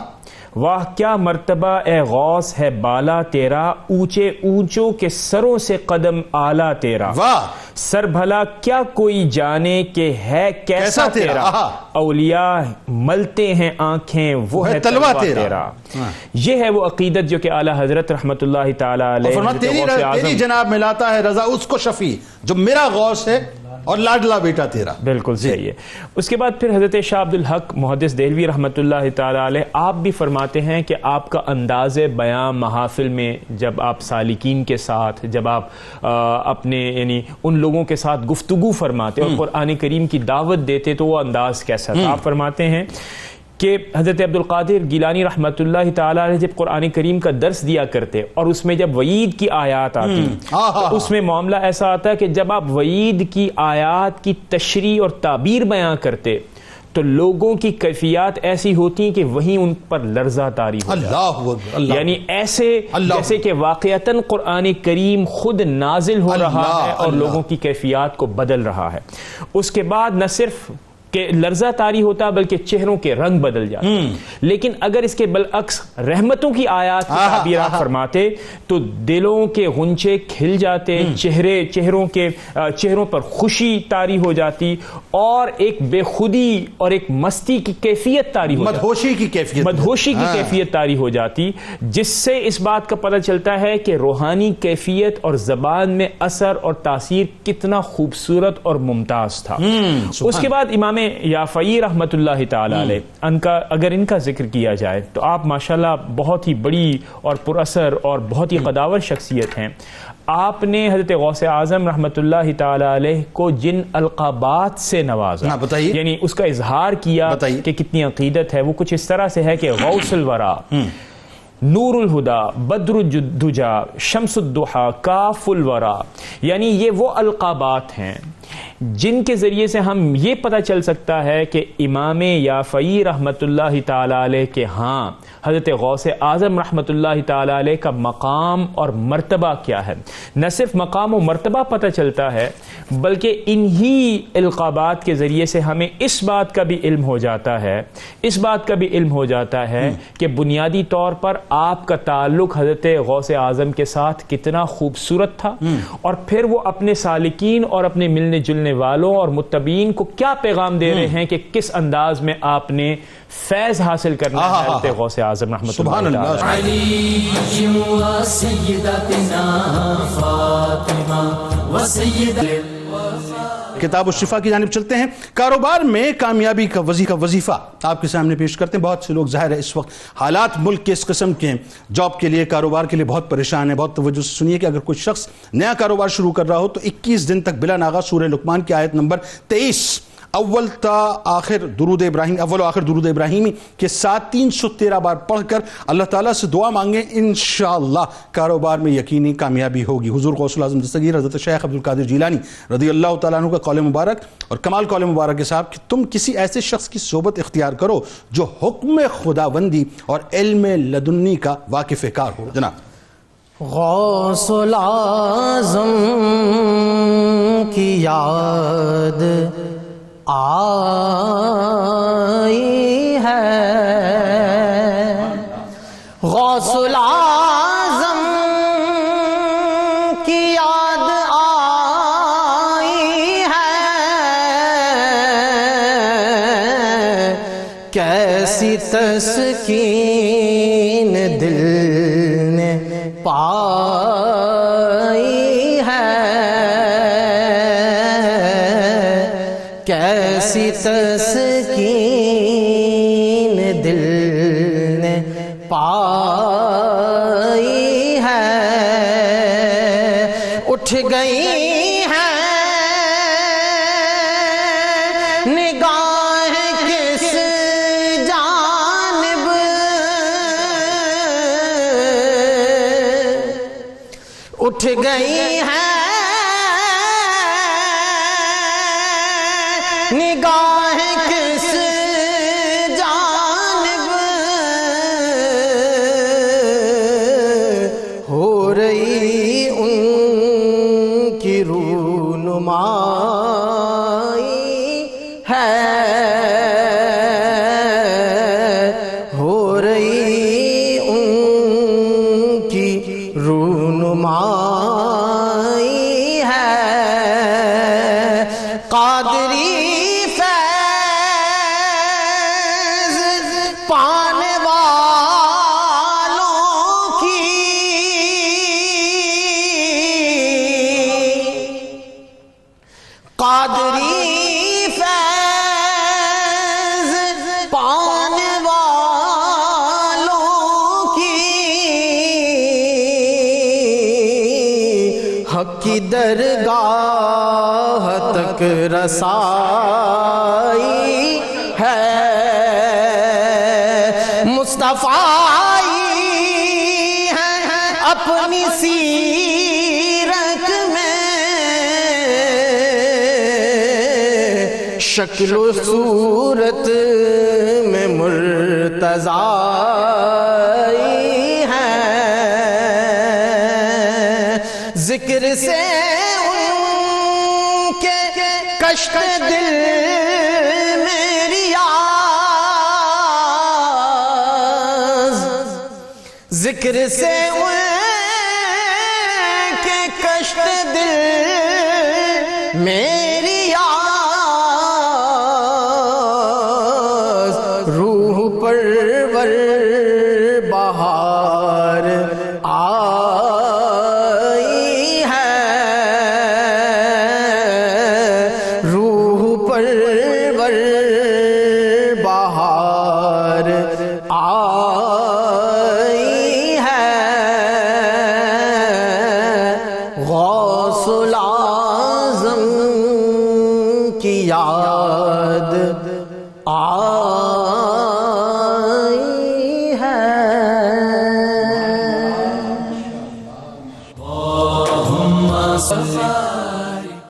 واہ کیا مرتبہ اے غوث ہے بالا تیرا, اونچے اونچوں کے سروں سے قدم اعلیٰ تیرا, سر بھلا کیا کوئی جانے کہ ہے کیسا تیرا, اولیاء ملتے ہیں آنکھیں وہ ہے تلوہ تیرا. یہ ہے وہ عقیدت جو کہ اعلیٰ حضرت رحمۃ اللہ تعالیٰ علیہ تیری جناب ملاتا ہے رضا اس کو شفیع جو میرا غوث ہے اور لاڈلا بیٹا تیرا. بالکل صحیح ہے. اس کے بعد پھر حضرت شاہ عبدالحق محدث دہلوی رحمۃ اللہ تعالیٰ علیہ, آپ بھی فرماتے ہیں کہ آپ کا انداز بیان محافل میں جب آپ سالکین کے ساتھ, جب آپ اپنے یعنی ان لوگوں کے ساتھ گفتگو فرماتے اور قرآن کریم کی دعوت دیتے تو وہ انداز کیسا تھا. آپ فرماتے ہیں کہ حضرت عبد القادر گیلانی رحمۃ اللہ تعالیٰ علیہ جب قرآن کریم کا درس دیا کرتے اور اس میں جب وعید کی آیات آتی تو اس میں معاملہ ایسا آتا ہے کہ جب آپ وعید کی آیات کی تشریح اور تعبیر بیان کرتے تو لوگوں کی کیفیات ایسی ہوتی ہیں کہ وہیں ان پر لرزہ طاری ہو جاتا ہے, یعنی ایسے جیسے کہ واقعتاً قرآن کریم خود نازل ہو رہا ہے اور لوگوں کی کیفیات کو بدل رہا ہے. اس کے بعد نہ صرف کہ لرزہ طاری ہوتا بلکہ چہروں کے رنگ بدل جاتے. لیکن اگر اس کے بالعکس رحمتوں کی آیات کی تعبیرات فرماتے تو دلوں کے غنچے کھل جاتے, چہروں پر خوشی طاری ہو جاتی اور ایک بے خودی اور ایک مستی کی کیفیت طاری ہو جاتی, مدہوشی کی کیفیت طاری ہو جاتی, جس سے اس بات کا پتہ چلتا ہے کہ روحانی کیفیت اور زبان میں اثر اور تاثیر کتنا خوبصورت اور ممتاز تھا. اس کے بعد امام یافعی رحمۃ اللہ تعالی علیہ, اگر ان کا ذکر کیا جائے تو آپ ماشاءاللہ بہت ہی بڑی اور پر اثر اور بہت ہی قداور شخصیت ہیں. آپ نے حضرت غوث اعظم رحمۃ اللہ تعالی علیہ کو جن القابات سے نوازا, یعنی اس کا اظہار کیا کہ کتنی عقیدت ہے, وہ کچھ اس طرح سے ہے کہ غوث الورا, نور الہدا, بدر الدجا, شمس الضحا, کاف الورا, یعنی یہ وہ القابات ہیں جن کے ذریعے سے ہم یہ پتہ چل سکتا ہے کہ امام یافعی رحمۃ اللہ تعالی علیہ کے ہاں حضرت غوث اعظم رحمۃ اللہ تعالی علیہ کا مقام اور مرتبہ کیا ہے. نہ صرف مقام و مرتبہ پتہ چلتا ہے بلکہ انہی القابات کے ذریعے سے ہمیں اس بات کا بھی علم ہو جاتا ہے کہ بنیادی طور پر آپ کا تعلق حضرت غوث اعظم کے ساتھ کتنا خوبصورت تھا، اور پھر وہ اپنے سالکین اور اپنے ملنے جلنے والوں اور متبعین کو کیا پیغام دے رہے ہیں کہ کس انداز میں آپ نے فیض حاصل کرنا ہے حضرت غوث اعظم رحمۃ اللہ تعالی. علی و سیدتنا فاطمہ و سید. کتاب الشفا کی جانب چلتے ہیں. کاروبار میں کامیابی کا وظیفہ آپ کے سامنے پیش کرتے ہیں. بہت سے لوگ ظاہر ہے اس وقت حالات ملک کے اس قسم کے ہیں، جاب کے لیے کاروبار کے لیے بہت پریشان ہیں. بہت توجہ سے سنیے کہ اگر کوئی شخص نیا کاروبار شروع کر رہا ہو تو 21 دن تک بلا ناغہ سورہ لقمان کی آیت نمبر 23 اول تا آخر درود ابراہیم، اول و آخر درود ابراہیمی کے ساتھ 313 بار پڑھ کر اللہ تعالیٰ سے دعا مانگیں. انشاءاللہ کاروبار میں یقینی کامیابی ہوگی. حضور غوث الاعظم دستگیر حضرت شیخ عبدالقادر جیلانی رضی اللہ تعالیٰ عنہ کا قول مبارک اور کمال قول مبارک کے صاحب کہ تم کسی ایسے شخص کی صحبت اختیار کرو جو حکم خداوندی اور علم لدنی کا واقف کار ہو. جناب غوث الاعظم کی یاد آئی ہے، غوث الاعظم کی یاد آئی ہے، کیسی تسکین دل نے پائی ہے، کیسی تسکین دل نے پائی ہے. اٹھ گئی ہے نگاہ کس جانب، اٹھ گئی ہے نگاہ کس جانب، ہو رہی ان کی رونمائی ہے، ہو رہی ان کی رونمائی ہے. قادری پانے والوں کی قادری فیض پانے والوں کی حق کی درگاہ تک رسائی ہے. مصطفیٰ ہے اپنی سیرت میں، شکل و صورت میں مرتضی ہے. ذکر سے ان کے کشت دل میری ذکر سے ان کے کشت دل میری آواز، روح پرور بہار آئی ہے، روح پرور بہار آئی ہے. غوث الاعظم کی یاد آئی ہے. اللہم صلی